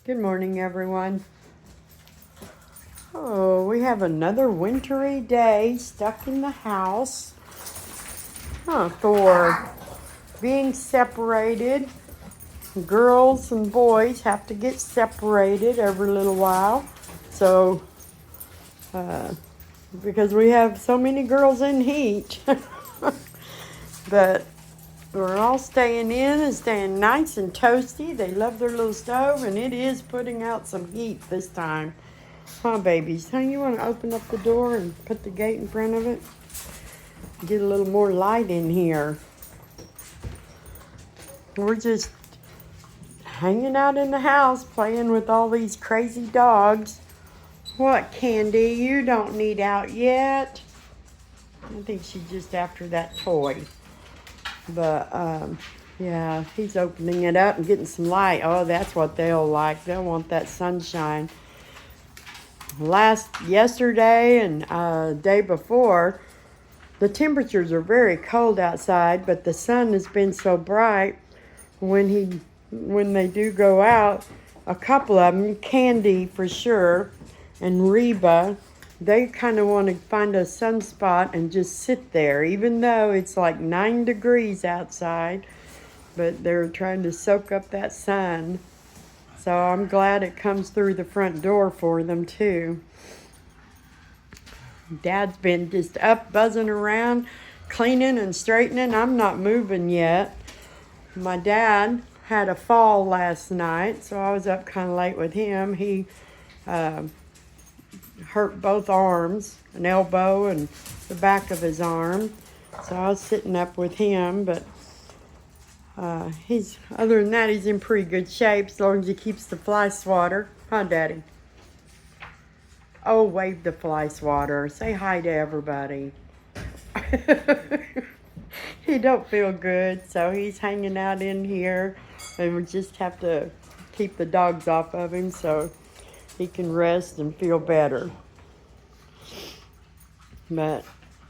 Good morning, everyone. Oh, we have another wintry day stuck in the house. For being separated. Girls and boys have to get separated every little while. So, because we have so many girls in heat. But we're all staying in and staying nice and toasty. They love their little stove, and it is putting out some heat this time. Huh, babies? Huh, you want to open up the door and put the gate in front of it? Get a little more light in here. We're just hanging out in the house, playing with all these crazy dogs. What, Candy? You don't need out yet? I think she's just after that toy. But, yeah, he's opening it up and getting some light. Oh, that's what they'll like. They'll want that sunshine. Yesterday and day before, the temperatures are very cold outside, but the sun has been so bright. When they do go out, a couple of them, Candy for sure, and Reba, they kind of want to find a sunspot and just sit there, even though it's like 9 degrees outside, but they're trying to soak up that sun. So I'm glad it comes through the front door for them too. Dad's been just up buzzing around, cleaning and straightening. I'm not moving yet. My dad had a fall last night, so I was up kind of late with him. He hurt both arms, an elbow and the back of his arm. So I was sitting up with him, but other than that, he's in pretty good shape as long as he keeps the fly swatter. Huh, Daddy? Oh, wave the fly swatter. Say hi to everybody. He don't feel good, so he's hanging out in here, and we just have to keep the dogs off of him so he can rest and feel better. But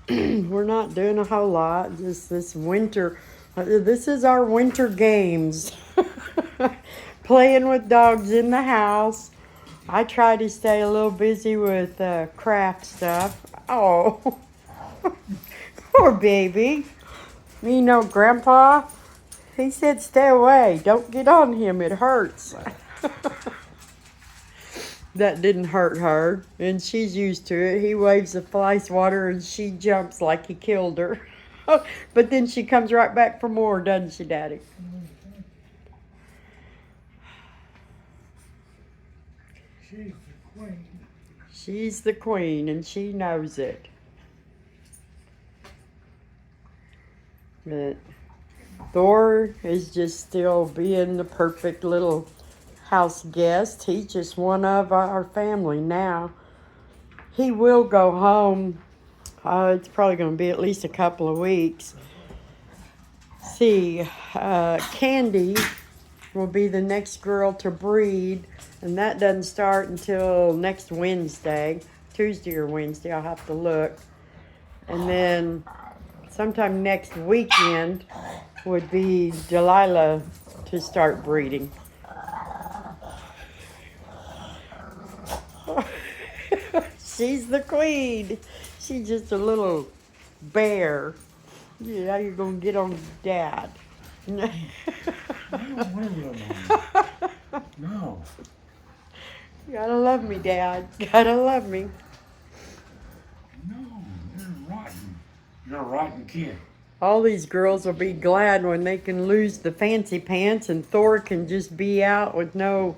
we're not doing a whole lot, just this winter. This is our winter games. Playing with dogs in the house. I try to stay a little busy with craft stuff. Oh, poor baby. You know, Grandpa, he said stay away. Don't get on him. It hurts. That didn't hurt her, and she's used to it. He waves the fly swatter, and she jumps like he killed her. But then she comes right back for more, doesn't she, Daddy? She's the queen. She's the queen, and she knows it. But Thor is just still being the perfect little house guest. He's just one of our family now. He will go home. It's probably going to be at least a couple of weeks. See, Candy will be the next girl to breed, and that doesn't start until next Wednesday, Tuesday or Wednesday. I'll have to look. And then sometime next weekend would be Delilah to start breeding. She's the queen. She's just a little bear. Yeah, how you gonna get on Dad? I don't want to live on. No. You gotta love me, Dad. Gotta love me. No, you're rotten. You're a rotten kid. All these girls will be glad when they can lose the fancy pants and Thor can just be out with no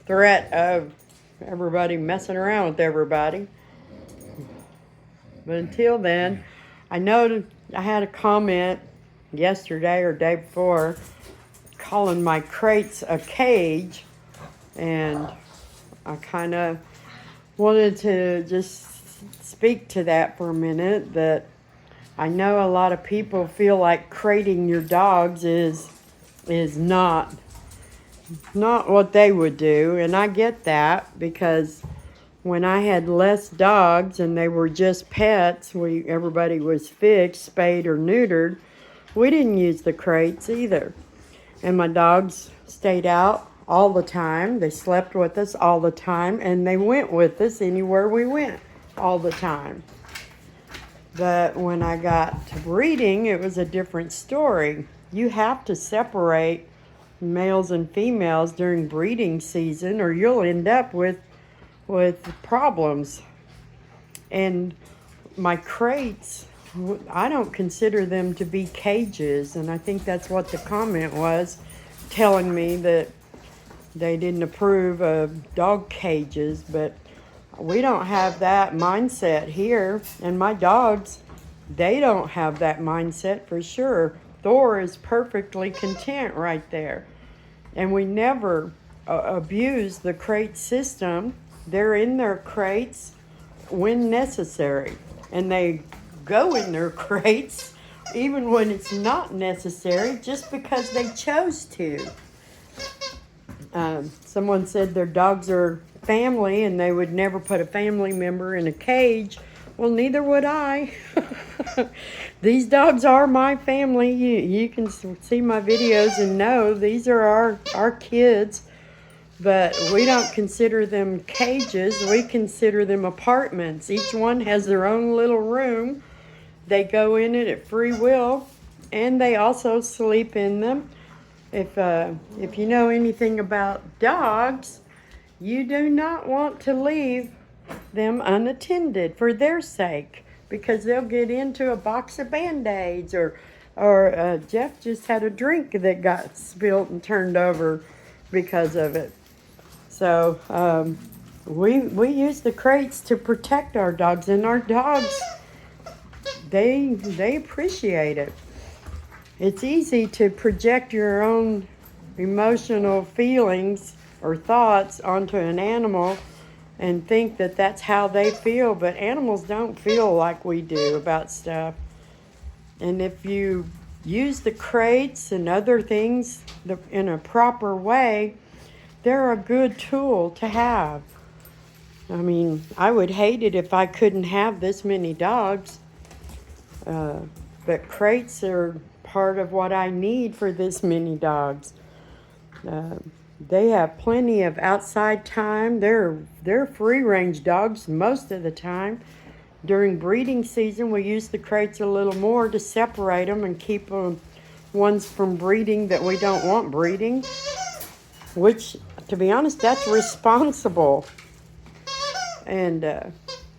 threat of everybody messing around with everybody. But until then, I know I had a comment yesterday or day before calling my crates a cage, and I kind of wanted to just speak to that for a minute, that I know a lot of people feel like crating your dogs is not what they would do, and I get that, because when I had less dogs and they were just pets, everybody was fixed, spayed or neutered, we didn't use the crates either. And my dogs stayed out all the time. They slept with us all the time, and they went with us anywhere we went all the time. But when I got to breeding, it was a different story. You have to separate males and females during breeding season, or you'll end up with problems. And my crates, I don't consider them to be cages, and I think that's what the comment was, telling me that they didn't approve of dog cages. But we don't have that mindset here, and my dogs, they don't have that mindset for sure. Thor is perfectly content right there, and we never abuse the crate system. They're in their crates when necessary, and they go in their crates even when it's not necessary, just because they chose to. Someone said their dogs are family and they would never put a family member in a cage. Well, neither would I. These dogs are my family. You can see my videos and know these are our kids. But we don't consider them cages. We consider them apartments. Each one has their own little room. They go in it at free will, and they also sleep in them. If you know anything about dogs, you do not want to leave them unattended for their sake, because they'll get into a box of Band-Aids, or Jeff just had a drink that got spilled and turned over because of it. So we use the crates to protect our dogs, and our dogs, they appreciate it. It's easy to project your own emotional feelings or thoughts onto an animal and think that that's how they feel, but animals don't feel like we do about stuff. And if you use the crates and other things in a proper way, they're a good tool to have. I mean, I would hate it if I couldn't have this many dogs, but crates are part of what I need for this many dogs. They have plenty of outside time. They're free-range dogs most of the time. During breeding season, we use the crates a little more to separate them and keep ones from breeding that we don't want breeding, which, to be honest, that's responsible. And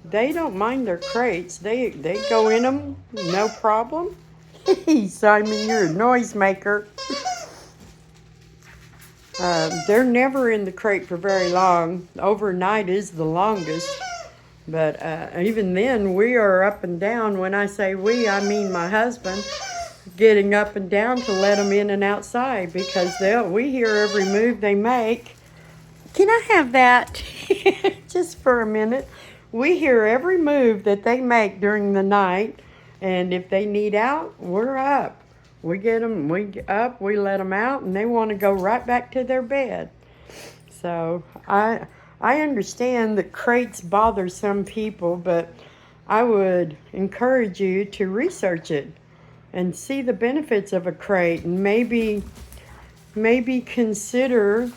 they don't mind their crates. They go in them, no problem. Simon, you're a noisemaker. They're never in the crate for very long. Overnight is the longest. But even then, we are up and down. When I say we, I mean my husband, getting up and down to let them in and outside, because we hear every move they make. Can I have that? Just for a minute. We hear every move that they make during the night, and if they need out, we're up. We get them, we let them out, and they want to go right back to their bed. So I understand that crates bother some people, but I would encourage you to research it and see the benefits of a crate, and maybe consider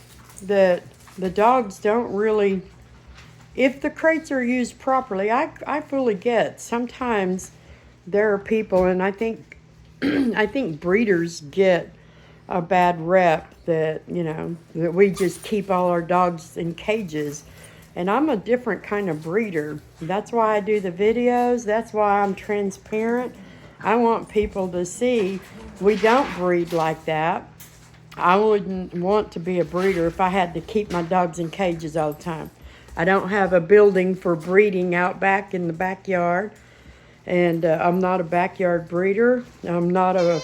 that the dogs don't really, if the crates are used properly, I fully get sometimes there are people, and I think I think breeders get a bad rep that, that we just keep all our dogs in cages. And I'm a different kind of breeder. That's why I do the videos. That's why I'm transparent. I want people to see we don't breed like that. I wouldn't want to be a breeder if I had to keep my dogs in cages all the time. I don't have a building for breeding out back in the backyard. And I'm not a backyard breeder. I'm not a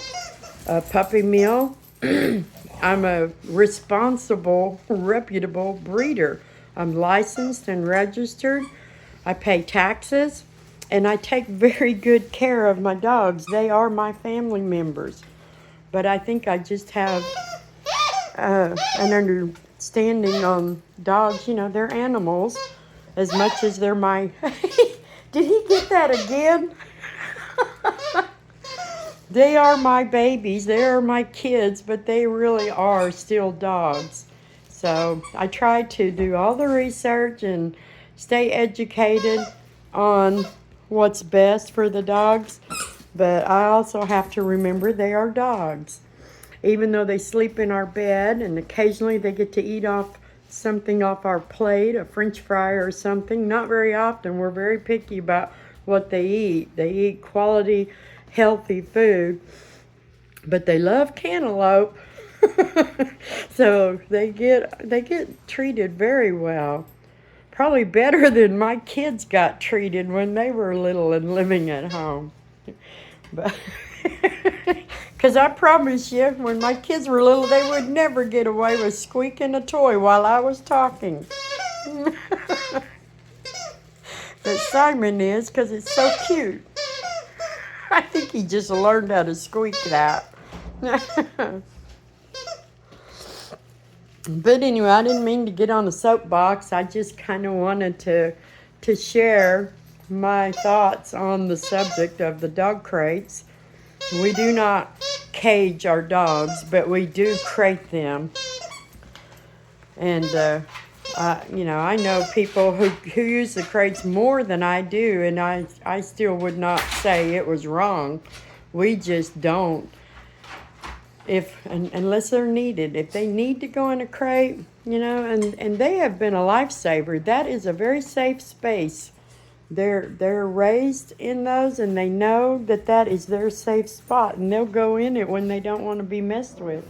puppy mill. I'm a responsible, reputable breeder. I'm licensed and registered. I pay taxes, and I take very good care of my dogs. They are my family members. But I think I just have an understanding on dogs. They're animals as much as they're my... Did he get that again? They are my babies. They are my kids, but they really are still dogs. So I try to do all the research and stay educated on what's best for the dogs. But I also have to remember they are dogs. Even though they sleep in our bed and occasionally they get to eat off something off our plate, a French fry or something. Not very often. We're very picky about what they eat. They eat quality, healthy food. But they love cantaloupe. So they get treated very well. Probably better than my kids got treated when they were little and living at home. But because I promise you, when my kids were little, they would never get away with squeaking a toy while I was talking. But Simon is, because it's so cute. I think he just learned how to squeak that. But anyway, I didn't mean to get on the soapbox. I just kind of wanted to share my thoughts on the subject of the dog crates. We do not cage our dogs, but we do crate them. And, I know people who use the crates more than I do, and I still would not say it was wrong. We just don't. Unless they're needed. If they need to go in a crate, and they have been a lifesaver. That is a very safe space. They're raised in those, and they know that is their safe spot, and they'll go in it when they don't want to be messed with.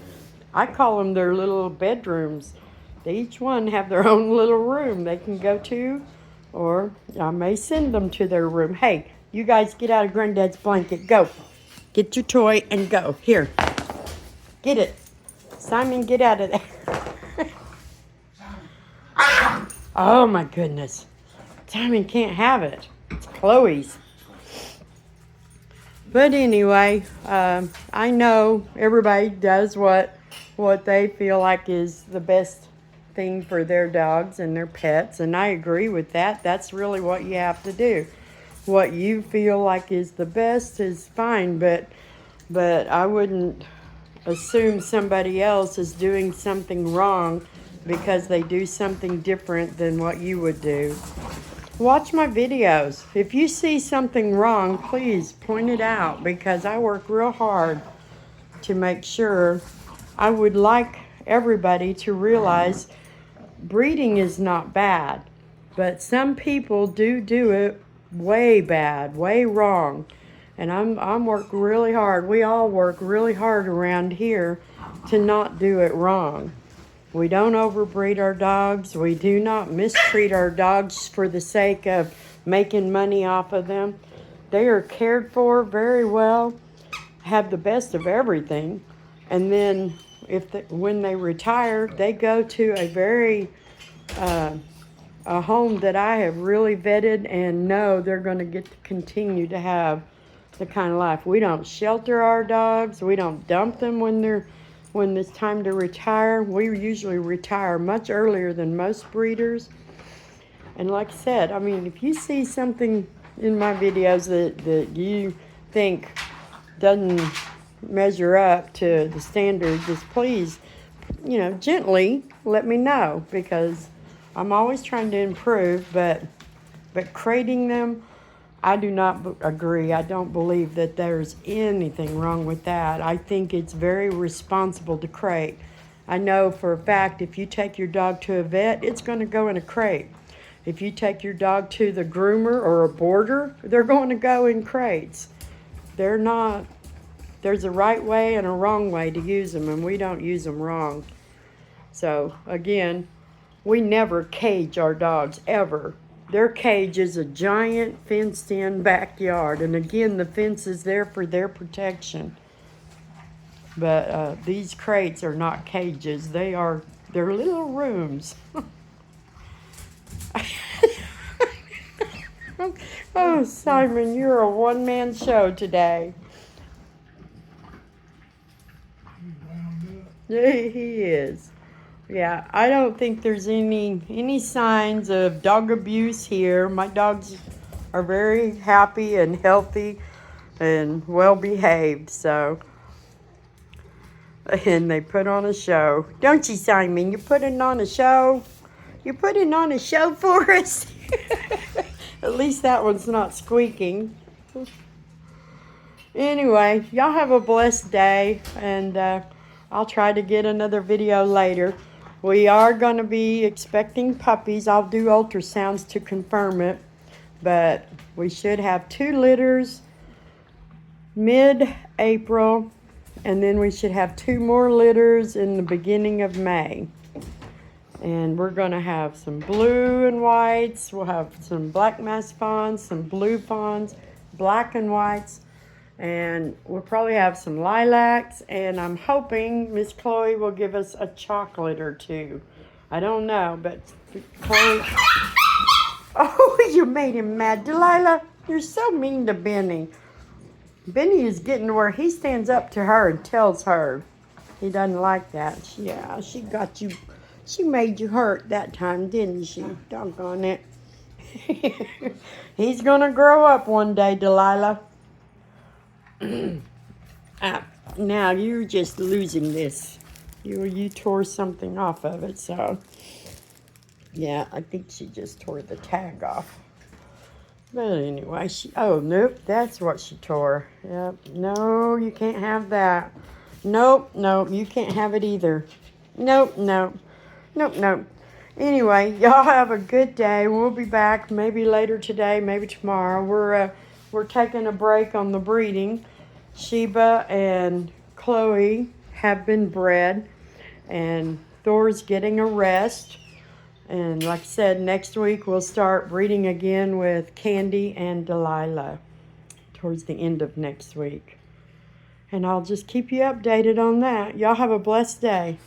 I call them their little bedrooms. They each one have their own little room they can go to, or I may send them to their room. Hey, you guys get out of Granddad's blanket. Go. Get your toy and go. Here. Get it. Simon, get out of there. Oh my goodness. Simon can't have it. It's Chloe's. But anyway, I know everybody does what they feel like is the best thing for their dogs and their pets, and I agree with that. That's really what you have to do. What you feel like is the best is fine, but I wouldn't assume somebody else is doing something wrong because they do something different than what you would do. Watch my videos. If you see something wrong, please point it out, because I work real hard to make sure. I would like everybody to realize breeding is not bad, but some people do it way bad, way wrong. And I'm working really hard. We all work really hard around here to not do it wrong. We don't overbreed our dogs. We do not mistreat our dogs for the sake of making money off of them. They are cared for very well, have the best of everything. And then when they retire, they go to a home that I have really vetted and know they're going to get to continue to have the kind of life. We don't shelter our dogs. We don't dump them when it's time to retire. We usually retire much earlier than most breeders. And like I said, I mean, if you see something in my videos that you think doesn't measure up to the standards, just please, gently let me know, because I'm always trying to improve, but crating them, I do not agree. I don't believe that there's anything wrong with that. I think it's very responsible to crate. I know for a fact if you take your dog to a vet, it's going to go in a crate. If you take your dog to the groomer or a boarder, they're going to go in crates. They're not. There's a right way and a wrong way to use them, and we don't use them wrong. So, again, we never cage our dogs, ever. Their cage is a giant fenced-in backyard, and again, the fence is there for their protection. But these crates are not cages. They're little rooms. Oh, Simon, you're a one-man show today. Yeah, he is. Yeah, I don't think there's any signs of dog abuse here. My dogs are very happy and healthy and well behaved. So And they put on a show. Don't you, Simon? You're putting on a show? You're putting on a show for us? At least that one's not squeaking. Anyway, y'all have a blessed day, and I'll try to get another video later. We are going to be expecting puppies. I'll do ultrasounds to confirm it, but we should have 2 litters mid-April, and then we should have 2 more litters in the beginning of May. And we're going to have some blue and whites. We'll have some black mass fawns, some blue fawns, black and whites. And we'll probably have some lilacs. And I'm hoping Miss Chloe will give us a chocolate or 2. I don't know, but Chloe... Oh, you made him mad. Delilah, you're so mean to Benny. Benny is getting to where he stands up to her and tells her he doesn't like that. Yeah, she got you... She made you hurt that time, didn't she? Doggone it. He's going to grow up one day, Delilah. Now, you're just losing this. You tore something off of it, so... Yeah, I think she just tore the tag off. But anyway, oh, nope, that's what she tore. Yep, no, you can't have that. Nope, you can't have it either. Nope. Anyway, y'all have a good day. We'll be back maybe later today, maybe tomorrow. We're taking a break on the breeding. Sheba and Chloe have been bred, and Thor's getting a rest. And like I said, next week we'll start breeding again with Candy and Delilah towards the end of next week. And I'll just keep you updated on that. Y'all have a blessed day.